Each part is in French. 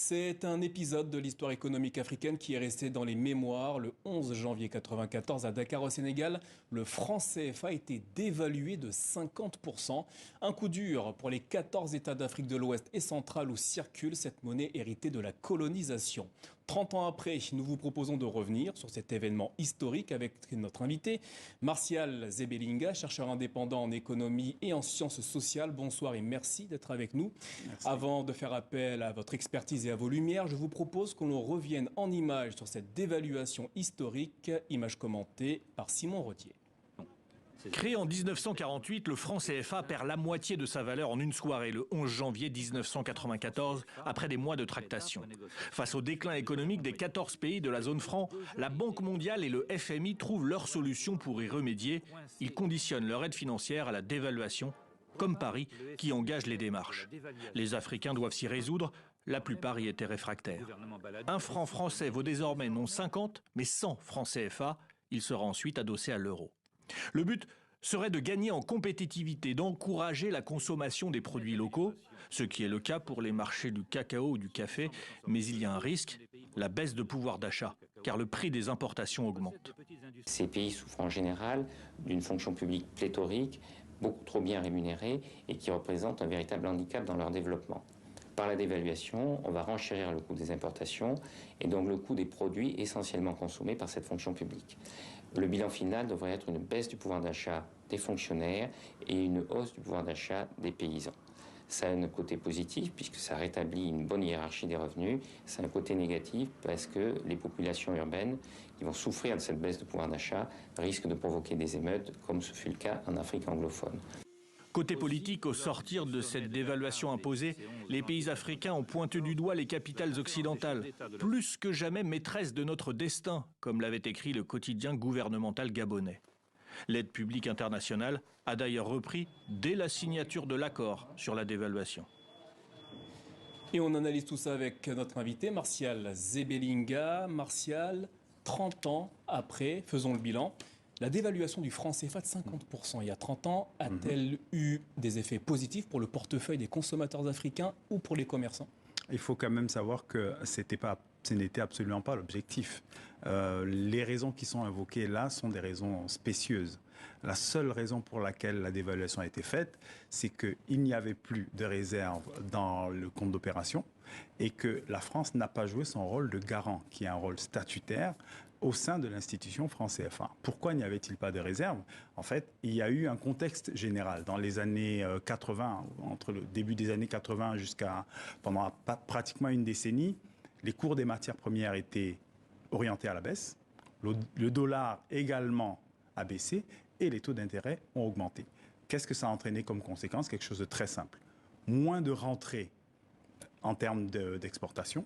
C'est un épisode de l'histoire économique africaine qui est resté dans les mémoires. Le 11 janvier 1994, à Dakar au Sénégal, le franc CFA a été dévalué de 50%. Un coup dur pour les 14 États d'Afrique de l'Ouest et centrale où circule cette monnaie héritée de la colonisation. 30 ans après, nous vous proposons de revenir sur cet événement historique avec notre invité, Martial Zebelinga, chercheur indépendant en économie et en sciences sociales. Bonsoir et merci d'être avec nous. Merci. Avant de faire appel à votre expertise et à vos lumières, je vous propose qu'on revienne en images sur cette dévaluation historique, image commentée par Simon Rodier. Créé en 1948, le franc CFA perd la moitié de sa valeur en une soirée, le 11 janvier 1994, après des mois de tractations. Face au déclin économique des 14 pays de la zone franc, la Banque mondiale et le FMI trouvent leur solution pour y remédier. Ils conditionnent leur aide financière à la dévaluation, comme Paris, qui engage les démarches. Les Africains doivent s'y résoudre, la plupart y étaient réfractaires. Un franc français vaut désormais non 50, mais 100 francs CFA. Il sera ensuite adossé à l'euro. Le but serait de gagner en compétitivité, d'encourager la consommation des produits locaux, ce qui est le cas pour les marchés du cacao ou du café, mais il y a un risque, la baisse de pouvoir d'achat, car le prix des importations augmente. Ces pays souffrent en général d'une fonction publique pléthorique, beaucoup trop bien rémunérée et qui représente un véritable handicap dans leur développement. Par la dévaluation, on va renchérir le coût des importations et donc le coût des produits essentiellement consommés par cette fonction publique. Le bilan final devrait être une baisse du pouvoir d'achat des fonctionnaires et une hausse du pouvoir d'achat des paysans. Ça a un côté positif puisque ça rétablit une bonne hiérarchie des revenus. C'est un côté négatif parce que les populations urbaines qui vont souffrir de cette baisse de pouvoir d'achat risquent de provoquer des émeutes comme ce fut le cas en Afrique anglophone. Côté politique, au sortir de cette dévaluation imposée, les pays africains ont pointé du doigt les capitales occidentales, plus que jamais maîtresses de notre destin, comme l'avait écrit le quotidien gouvernemental gabonais. L'aide publique internationale a d'ailleurs repris dès la signature de l'accord sur la dévaluation. Et on analyse tout ça avec notre invité, Martial Zebelinga. Martial, 30 ans après, faisons le bilan. La dévaluation du franc CFA de 50% il y a 30 ans a-t-elle eu des effets positifs pour le portefeuille des consommateurs africains ou pour les commerçants? Il faut quand même savoir que ce n'était absolument pas l'objectif. Les raisons qui sont invoquées là sont des raisons spécieuses. La seule raison pour laquelle la dévaluation a été faite, c'est qu'il n'y avait plus de réserve dans le compte d'opération et que la France n'a pas joué son rôle de garant, qui est un rôle statutaire, au sein de l'institution franc CFA. Pourquoi n'y avait-il pas de réserve? En fait, il y a eu un contexte général. Dans les années 80, entre le début des années 80 jusqu'à pendant pratiquement une décennie, les cours des matières premières étaient orientés à la baisse. Le dollar également a baissé et les taux d'intérêt ont augmenté. Qu'est-ce que ça a entraîné comme conséquence? Quelque chose de très simple. Moins de rentrées en termes d'exportation,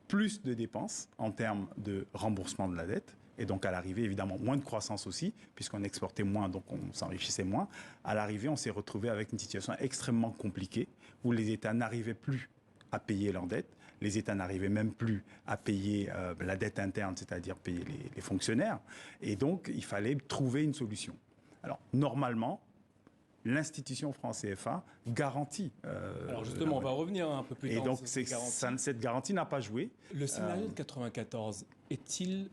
plus de dépenses en termes de remboursement de la dette, et donc à l'arrivée, évidemment, moins de croissance aussi, puisqu'on exportait moins, donc on s'enrichissait moins. À l'arrivée, on s'est retrouvé avec une situation extrêmement compliquée, où les États n'arrivaient plus à payer leurs dettes, les États n'arrivaient même plus à payer la dette interne, c'est-à-dire payer les fonctionnaires, et donc il fallait trouver une solution. Alors, normalement, l'institution franc CFA garantit. Alors justement, on va revenir un peu plus tard. Et donc cette garantie n'a pas joué. Le scénario de 1994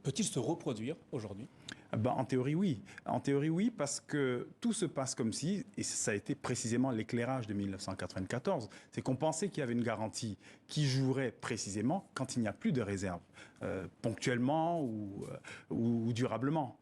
peut-il se reproduire aujourd'hui? En théorie, oui. En théorie, oui, parce que tout se passe comme si, et ça a été précisément l'éclairage de 1994, c'est qu'on pensait qu'il y avait une garantie qui jouerait précisément quand il n'y a plus de réserve, ponctuellement ou durablement.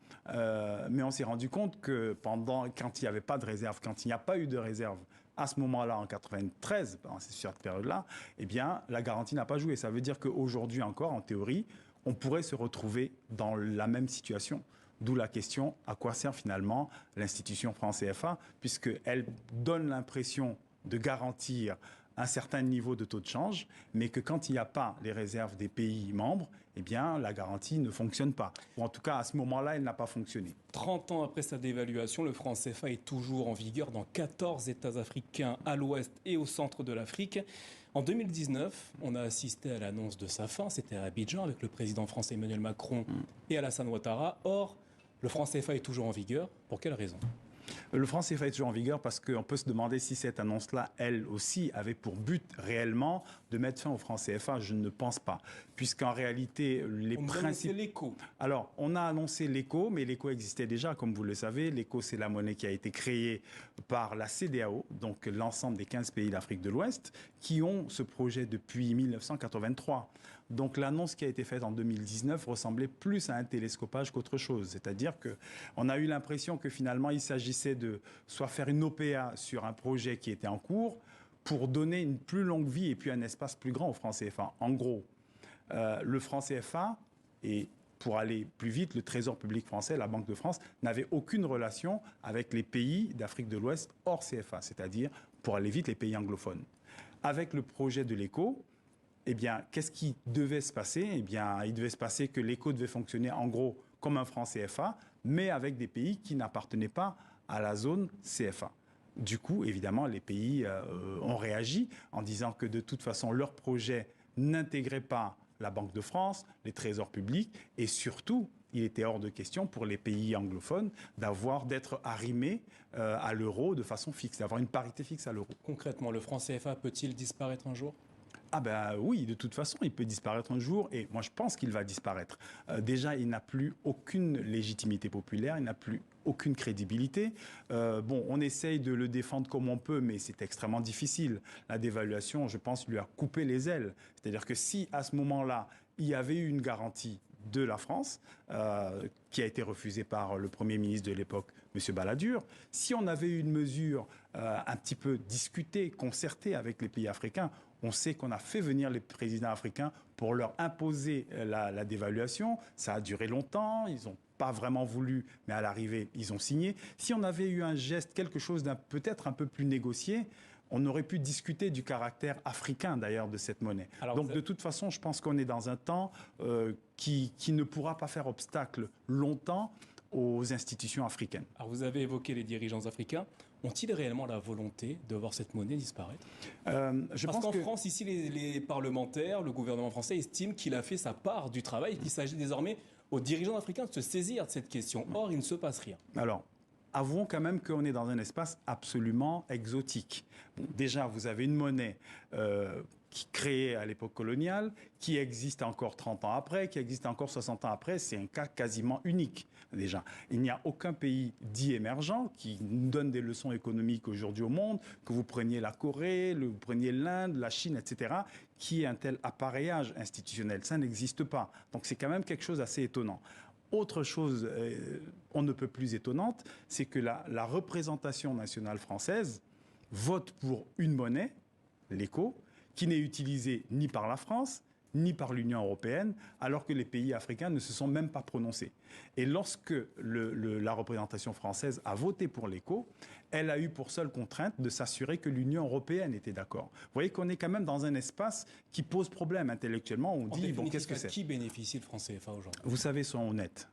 Mais on s'est rendu compte que quand il n'y avait pas de réserve, quand il n'y a pas eu de réserve, à ce moment-là, en 93, sur cette période-là, eh bien, la garantie n'a pas joué. Ça veut dire qu'aujourd'hui encore, en théorie, on pourrait se retrouver dans la même situation. D'où la question, à quoi sert finalement l'institution franc CFA, puisqu'elle donne l'impression de garantir un certain niveau de taux de change, mais que quand il n'y a pas les réserves des pays membres, eh bien, la garantie ne fonctionne pas. Ou en tout cas, à ce moment-là, elle n'a pas fonctionné. 30 ans après sa dévaluation, le franc CFA est toujours en vigueur dans 14 États africains à l'ouest et au centre de l'Afrique. En 2019, on a assisté à l'annonce de sa fin, c'était à Abidjan avec le président français Emmanuel Macron et Alassane Ouattara. Or, le franc CFA est toujours en vigueur. Pour quelle raison? Le franc CFA est toujours en vigueur parce qu'on peut se demander si cette annonce-là, elle aussi, avait pour but réellement de mettre fin au franc CFA. Je ne pense pas. Puisqu'en réalité, les principes... l'éco. Alors, on a annoncé l'éco, mais l'éco existait déjà, comme vous le savez. L'éco, c'est la monnaie qui a été créée par la CEDEAO, donc l'ensemble des 15 pays d'Afrique de l'Ouest, qui ont ce projet depuis 1983. Donc l'annonce qui a été faite en 2019 ressemblait plus à un télescopage qu'autre chose. C'est-à-dire qu'on a eu l'impression que finalement il s'agissait de soit faire une OPA sur un projet qui était en cours pour donner une plus longue vie et puis un espace plus grand au franc CFA. En gros, le franc CFA et pour aller plus vite, le Trésor public français, la Banque de France, n'avait aucune relation avec les pays d'Afrique de l'Ouest hors CFA, c'est-à-dire, pour aller vite, les pays anglophones. Avec le projet de l'éco, eh bien, qu'est-ce qui devait se passer? Eh bien, il devait se passer que l'éco devait fonctionner en gros comme un franc CFA, mais avec des pays qui n'appartenaient pas à la zone CFA. Du coup, évidemment, les pays ont réagi en disant que de toute façon, leur projet n'intégrait pas la Banque de France, les trésors publics, et surtout, il était hors de question pour les pays anglophones d'être arrimés à l'euro de façon fixe, d'avoir une parité fixe à l'euro. Concrètement, le franc CFA peut-il disparaître un jour ? Ah ben oui, de toute façon, il peut disparaître un jour, et moi je pense qu'il va disparaître. Déjà, il n'a plus aucune légitimité populaire, il n'a plus aucune crédibilité. Bon, on essaye de le défendre comme on peut, mais c'est extrêmement difficile. La dévaluation, je pense, lui a coupé les ailes. C'est-à-dire que si, à ce moment-là, il y avait eu une garantie de la France, qui a été refusée par le Premier ministre de l'époque, M. Balladur, si on avait eu une mesure un petit peu discutée, concertée avec les pays africains, on sait qu'on a fait venir les présidents africains pour leur imposer la dévaluation. Ça a duré longtemps, ils n'ont pas vraiment voulu, mais à l'arrivée, ils ont signé. Si on avait eu un geste, quelque chose peut-être un peu plus négocié, on aurait pu discuter du caractère africain d'ailleurs de cette monnaie. Donc de toute façon, je pense qu'on est dans un temps qui ne pourra pas faire obstacle longtemps aux institutions africaines. Alors vous avez évoqué les dirigeants africains. Ont-ils réellement la volonté de voir cette monnaie disparaître ? Parce qu'en France, ici, les parlementaires, le gouvernement français estime qu'il a fait sa part du travail et qu'il s'agit désormais aux dirigeants africains de se saisir de cette question. Or, il ne se passe rien. Alors, avouons quand même qu'on est dans un espace absolument exotique. Bon, déjà, vous avez une monnaie qui créée à l'époque coloniale, qui existe encore 30 ans après, qui existe encore 60 ans après. C'est un cas quasiment unique, déjà. Il n'y a aucun pays dit émergent qui nous donne des leçons économiques aujourd'hui au monde, que vous preniez la Corée, vous preniez l'Inde, la Chine, etc., qui ait un tel appareillage institutionnel. Ça n'existe pas. Donc c'est quand même quelque chose d'assez étonnant. Autre chose, on ne peut plus étonnante, c'est que la représentation nationale française vote pour une monnaie, l'éco, qui n'est utilisée ni par la France, ni par l'Union européenne, alors que les pays africains ne se sont même pas prononcés. Et lorsque la représentation française a voté pour l'éco, elle a eu pour seule contrainte de s'assurer que l'Union européenne était d'accord. Vous voyez qu'on est quand même dans un espace qui pose problème intellectuellement. On dit, bon, qu'est-ce que c'est ? Qui bénéficie le franc CFA aujourd'hui ? Vous savez, soyons honnêtes.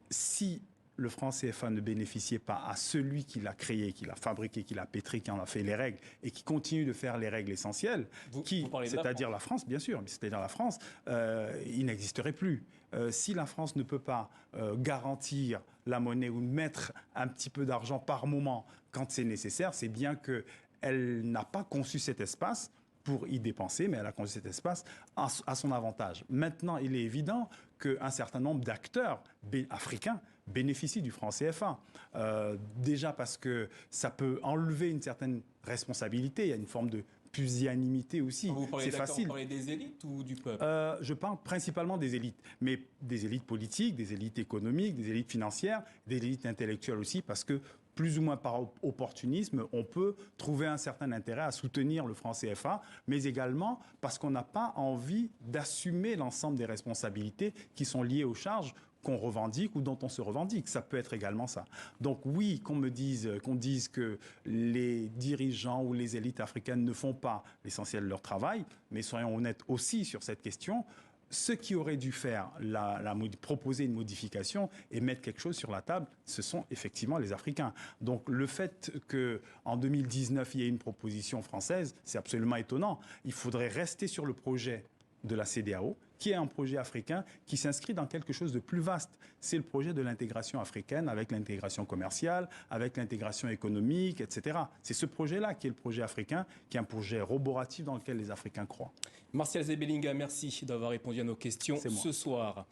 Si le franc CFA ne bénéficiait pas à celui qui l'a créé, qui l'a fabriqué, qui l'a pétri, qui en a fait les règles et qui continue de faire les règles essentielles, c'est-à-dire la France, bien sûr, c'est-à-dire la France, il n'existerait plus. Si la France ne peut pas garantir la monnaie ou mettre un petit peu d'argent par moment quand c'est nécessaire, c'est bien qu'elle n'a pas conçu cet espace pour y dépenser, mais elle a conçu cet espace à son avantage. Maintenant, il est évident qu'un certain nombre d'acteurs africains bénéficient du franc CFA. Déjà parce que ça peut enlever une certaine responsabilité, il y a une forme de pusillanimité aussi. Vous parlez c'est facile. Vous parlez des élites ou du peuple ? Je parle principalement des élites, mais des élites politiques, des élites économiques, des élites financières, des élites intellectuelles aussi, parce que plus ou moins par opportunisme, on peut trouver un certain intérêt à soutenir le franc CFA, mais également parce qu'on n'a pas envie d'assumer l'ensemble des responsabilités qui sont liées aux charges qu'on revendique ou dont on se revendique. Ça peut être également ça. Donc oui, qu'on dise que les dirigeants ou les élites africaines ne font pas l'essentiel de leur travail, mais soyons honnêtes aussi sur cette question. Ceux qui auraient dû faire proposer une modification et mettre quelque chose sur la table, ce sont effectivement les Africains. Donc le fait qu'en 2019, il y ait une proposition française, c'est absolument étonnant. Il faudrait rester sur le projet de la CEDEAO, qui est un projet africain qui s'inscrit dans quelque chose de plus vaste. C'est le projet de l'intégration africaine, avec l'intégration commerciale, avec l'intégration économique, etc. C'est ce projet-là qui est le projet africain, qui est un projet roboratif dans lequel les Africains croient. Martial Zebelinga, merci d'avoir répondu à nos questions ce soir.